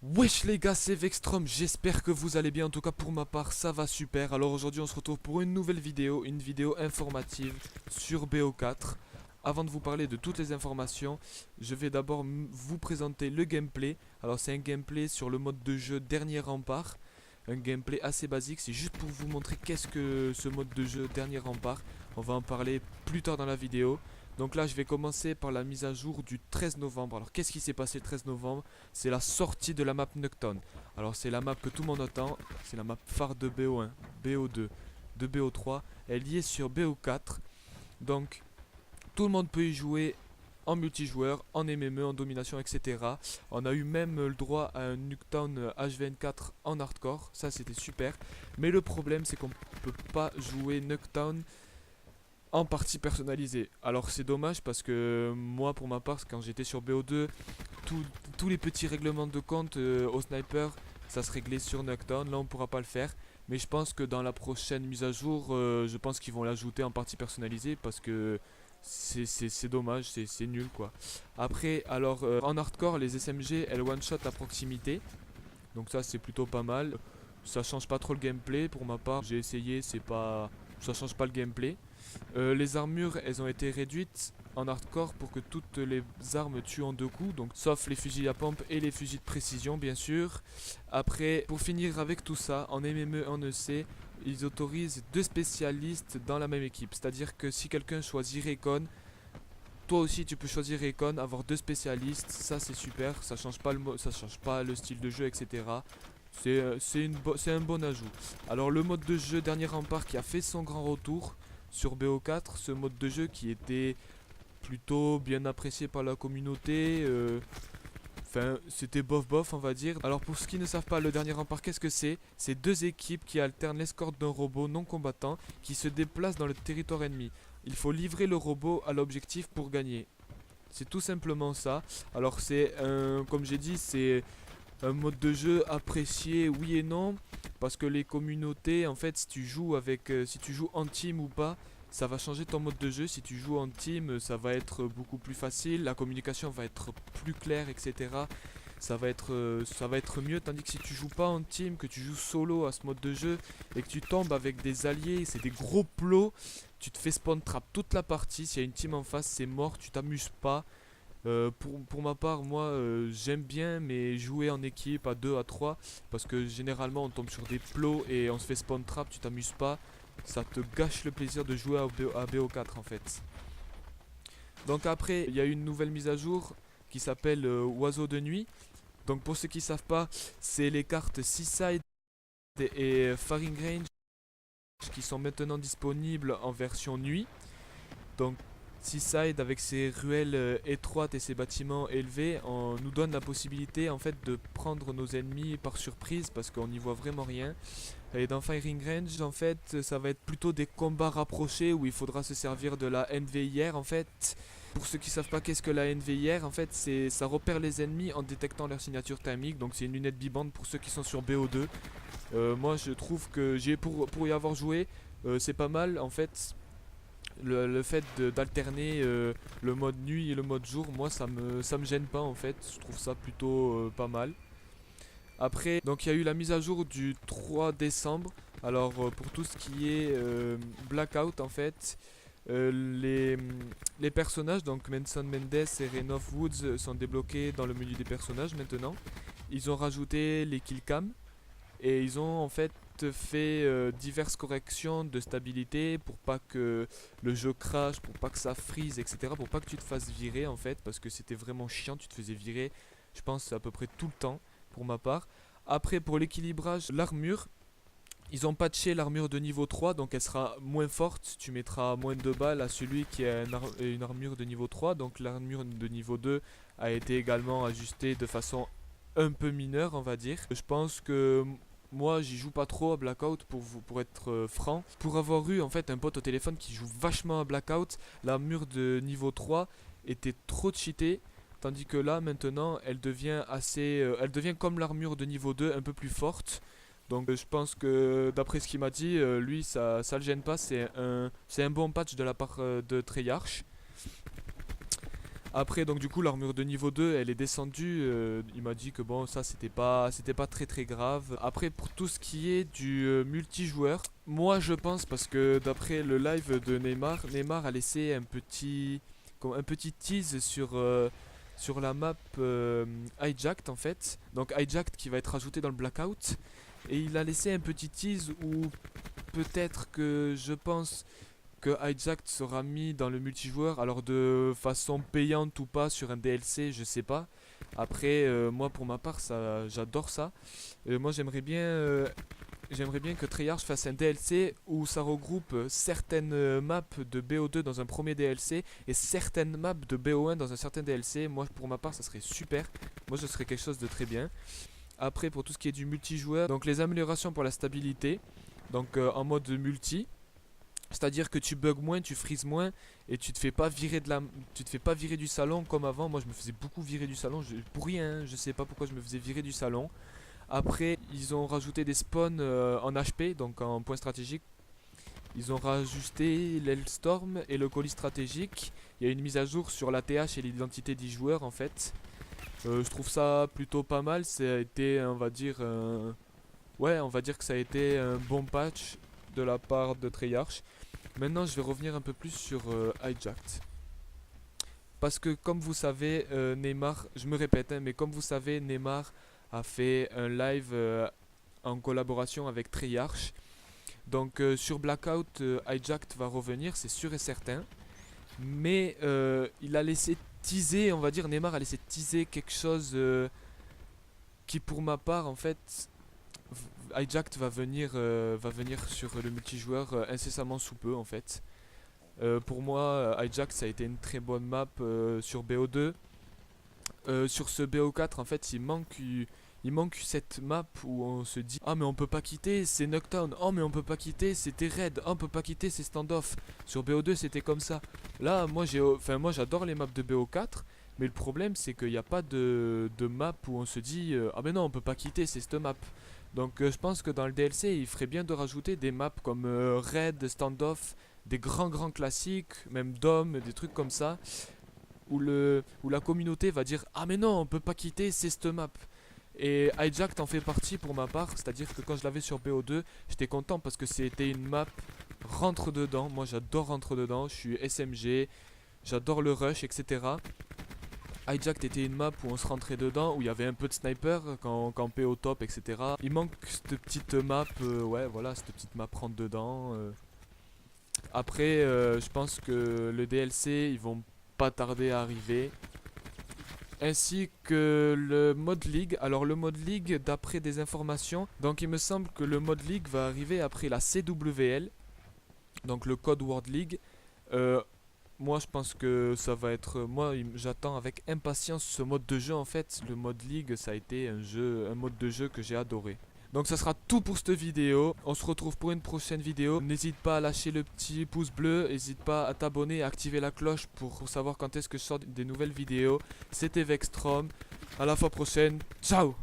Wesh les gars, c'est Vextrom, j'espère que vous allez bien, en tout cas pour ma part ça va super. Alors aujourd'hui on se retrouve pour une nouvelle vidéo, une vidéo informative sur BO4. Avant de vous parler de toutes les informations, je vais d'abord vous présenter le gameplay. Alors c'est un gameplay sur le mode de jeu Dernier Rempart. Un gameplay assez basique, c'est juste pour vous montrer qu'est-ce que ce mode de jeu Dernier Rempart. On va en parler plus tard dans la vidéo. Donc là je vais commencer par la mise à jour du 13 novembre. Alors qu'est-ce qui s'est passé le 13 novembre? C'est la sortie de la map Nuketown. Alors c'est la map que tout le monde attend, c'est la map phare de BO1, BO2, de BO3. Elle y est sur BO4. Donc tout le monde peut y jouer en multijoueur, en MME, en domination, etc. On a eu même le droit à un Nuketown H24 en hardcore, ça c'était super. Mais le problème c'est qu'on peut pas jouer Nuketown en partie personnalisée. Alors c'est dommage parce que moi pour ma part quand j'étais sur BO2, tous les petits règlements de compte au sniper, ça se réglait sur Nuketown. Là, on pourra pas le faire. Mais je pense que dans la prochaine mise à jour, je pense qu'ils vont l'ajouter en partie personnalisée parce que c'est dommage, c'est nul quoi. Après, alors en hardcore, les SMG elles one shot à proximité. Donc ça, c'est plutôt pas mal. Ça change pas trop le gameplay pour ma part. J'ai essayé, c'est pas. Ça change pas le gameplay. Les armures, elles ont été réduites en hardcore pour que toutes les armes tuent en deux coups, donc sauf les fusils à pompe et les fusils de précision bien sûr. Après, pour finir avec tout ça, en MME, en EC, ils autorisent deux spécialistes dans la même équipe. C'est-à-dire que si quelqu'un choisit Recon, toi aussi tu peux choisir Recon, avoir deux spécialistes, ça c'est super, ça change pas ça change pas le style de jeu, etc. C'est un bon ajout. Alors le mode de jeu Dernier Rempart qui a fait son grand retour sur BO4, ce mode de jeu qui était plutôt bien apprécié par la communauté. Enfin, c'était bof bof, on va dire. Alors, pour ceux qui ne savent pas, le Dernier Rempart, qu'est-ce que c'est? C'est deux équipes qui alternent l'escorte d'un robot non combattant qui se déplace dans le territoire ennemi. Il faut livrer le robot à l'objectif pour gagner. C'est tout simplement ça. Alors, comme j'ai dit, c'est un mode de jeu apprécié, oui et non, parce que les communautés, en fait, si tu joues si tu joues en team ou pas, ça va changer ton mode de jeu. Si tu joues en team, ça va être beaucoup plus facile, la communication va être plus claire, etc. Ça va être mieux, tandis que si tu joues pas en team, que tu joues solo à ce mode de jeu et que tu tombes avec des alliés, c'est des gros plots, tu te fais spawn trap toute la partie. S'il y a une team en face, c'est mort, tu t'amuses pas. Pour ma part, moi j'aime bien, mais jouer en équipe à 2 à 3 parce que généralement on tombe sur des plots et on se fait spawn trap, tu t'amuses pas, ça te gâche le plaisir de jouer à BO4 en fait. Donc après, il y a eu une nouvelle mise à jour qui s'appelle Oiseau de nuit. Donc pour ceux qui savent pas, c'est les cartes Seaside et Faring Range qui sont maintenant disponibles en version nuit. Donc Seaside avec ses ruelles étroites et ses bâtiments élevés nous donne la possibilité en fait de prendre nos ennemis par surprise parce qu'on n'y voit vraiment rien. Et dans Firing Range en fait ça va être plutôt des combats rapprochés où il faudra se servir de la NVIR en fait. Pour ceux qui savent pas qu'est-ce que la NVIR en fait ça repère les ennemis en détectant leur signature thermique, donc c'est une lunette bibande pour ceux qui sont sur BO2. Moi je trouve que pour y avoir joué c'est pas mal en fait le fait d'alterner le mode nuit et le mode jour, moi ça me gêne pas en fait, je trouve ça plutôt pas mal. Après, donc il y a eu la mise à jour du 3 décembre. Alors pour tout ce qui est Blackout en fait, euh, les, les personnages, donc Manson Mendes et Rain of Woods sont débloqués dans le menu des personnages maintenant. Ils ont rajouté les killcams et ils ont en fait fait diverses corrections de stabilité pour pas que le jeu crache, pour pas que ça freeze, etc. Pour pas que tu te fasses virer en fait, parce que c'était vraiment chiant, tu te faisais virer, je pense à peu près tout le temps pour ma part. Après pour l'équilibrage, l'armure, ils ont patché l'armure de niveau 3, donc elle sera moins forte, tu mettras moins de balles à celui qui a une armure de niveau 3, donc l'armure de niveau 2 a été également ajustée de façon un peu mineure on va dire. Je pense que moi j'y joue pas trop à Blackout pour être franc. Pour avoir eu en fait un pote au téléphone qui joue vachement à Blackout, l'armure de niveau 3 était trop cheatée. Tandis que là maintenant elle devient comme l'armure de niveau 2 un peu plus forte. Donc je pense que d'après ce qu'il m'a dit, lui ça le gêne pas, c'est un bon patch de la part de Treyarch. Après donc du coup l'armure de niveau 2 elle est descendue, il m'a dit que bon ça c'était pas très très grave. Après pour tout ce qui est du multijoueur, moi je pense parce que d'après le live de Neymar a laissé un petit tease sur la map Hijacked en fait. Donc Hijacked qui va être ajouté dans le Blackout. Et il a laissé un petit tease où peut-être que je pense que Hijacked sera mis dans le multijoueur. Alors de façon payante ou pas sur un DLC, je sais pas. Après, moi pour ma part, ça, j'adore ça. Moi j'aimerais bien que Treyarch fasse un DLC où ça regroupe certaines maps de BO2 dans un premier DLC et certaines maps de BO1 dans un certain DLC. Moi pour ma part ça serait super. Moi ce serait quelque chose de très bien. Après pour tout ce qui est du multijoueur, donc les améliorations pour la stabilité. Donc en mode multi. C'est-à-dire que tu bugs moins, tu freezes moins et tu te fais pas virer du salon comme avant. Moi je me faisais beaucoup virer du salon pour rien, je sais pas pourquoi je me faisais virer du salon. Après, ils ont rajouté des spawns en HP, donc en point stratégique. Ils ont rajouté l'Hellstorm et le colis stratégique. Il y a une mise à jour sur l'ATH et l'identité des joueurs en fait. Je trouve ça plutôt pas mal. Ça a été, on va dire, ouais, on va dire que ça a été un bon patch de la part de Treyarch. Maintenant, je vais revenir un peu plus sur Hijacked. Parce que comme vous savez, Neymar, je me répète, hein, mais comme vous savez, Neymar a fait un live en collaboration avec Treyarch. Donc sur Blackout, Hijacked va revenir, c'est sûr et certain. Mais il a laissé teaser, on va dire, Neymar a laissé teaser quelque chose qui pour ma part en fait, Hijacked va venir sur le multijoueur incessamment sous peu en fait. Pour moi, Hijacked ça a été une très bonne map sur BO2. Sur ce BO4 en fait il manque cette map où on se dit ah mais on peut pas quitter c'est Nuketown, oh mais on peut pas quitter c'était Raid, oh on peut pas quitter c'est Standoff. Sur BO2 c'était comme ça. Là moi moi j'adore les maps de BO4 mais le problème c'est qu'il n'y a pas de map où on se dit ah mais non on peut pas quitter c'est cette map. Donc je pense que dans le DLC il ferait bien de rajouter des maps comme Raid, Standoff, des grands classiques, même Dome, des trucs comme ça où la communauté va dire ah mais non on peut pas quitter c'est cette map. Et Hijacked en fait partie pour ma part, c'est-à-dire que quand je l'avais sur BO2 j'étais content parce que c'était une map rentre dedans. Moi j'adore rentre dedans, je suis SMG, j'adore le rush etc. Hijacked était une map où on se rentrait dedans, où il y avait un peu de sniper quand campait au top etc. Il manque cette petite map, ouais voilà cette petite map rentre dedans. Après je pense que le DLC ils vont pas tarder à arriver. Ainsi que le mode League. Alors le mode League d'après des informations, donc il me semble que le mode League va arriver après la CWL, donc le Code World League. Moi je pense que ça va être, moi j'attends avec impatience ce mode de jeu en fait. Le mode League ça a été un mode de jeu que j'ai adoré. Donc ça sera tout pour cette vidéo. On se retrouve pour une prochaine vidéo. N'hésite pas à lâcher le petit pouce bleu. N'hésite pas à t'abonner et à activer la cloche pour savoir quand est-ce que je sors des nouvelles vidéos. C'était Vextrom. À la fois prochaine. Ciao!